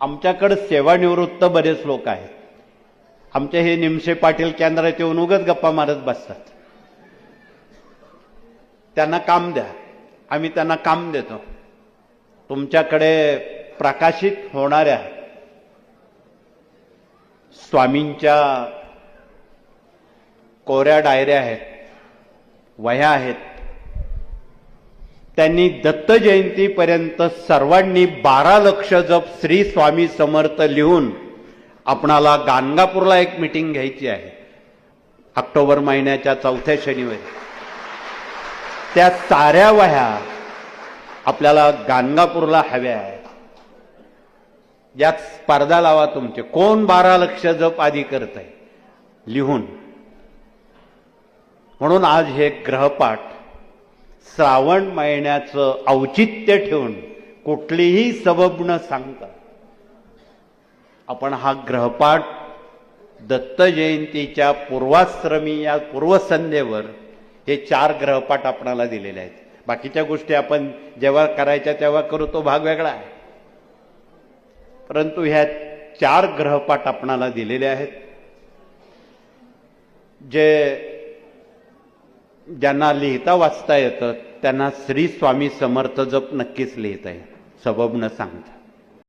आमच्याकडे सेवानिवृत्त बरेच लोक आहेत. आमचे हे निमसे पाटील केंद्रात येऊन उगाच गप्पा मारत बसतात. त्यांना काम द्या, आम्ही त्यांना काम देतो. तुमच्याकडे प्रकाशित होणाऱ्या स्वामींच्या कोऱ्या डायऱ्या आहेत, वह्या आहेत. त्यांनी दत्त जयंतीपर्यंत सर्वांनी 12 लक्ष जप श्री स्वामी समर्थ लिहून आपणाला गाणगापूरला एक मीटिंग घ्यायची आहे ऑक्टोबर महिन्याच्या 4थ्या शनिवारी. त्या साऱ्या वह्या आपल्याला गाणगापूरला हव्या आहेत. यात स्पर्धा लावा तुमचे, कोण 12 लक्ष जप आधी करत आहे लिहून. म्हणून आज हे ग्रहपाठ श्रावण महिन्याचं औचित्य ठेवून कुठलीही सबब न सांगता आपण हा ग्रहपाठ दत्त जयंतीच्या पूर्वाश्रमी या पूर्वसंध्येवर हे 4 ग्रहपाठ आपणाला दिलेले आहेत. बाकीच्या गोष्टी आपण जेव्हा करायच्या तेव्हा करू, तो भाग वेगळा आहे. परंतु ह्या 4 ग्रहपाठ आपणाला दिलेले आहेत, जे ज्यांना लिहिता वाचता येतं त्यांना श्री स्वामी समर्थ जप नक्कीच लिहिता येईल, सबब न सांगता.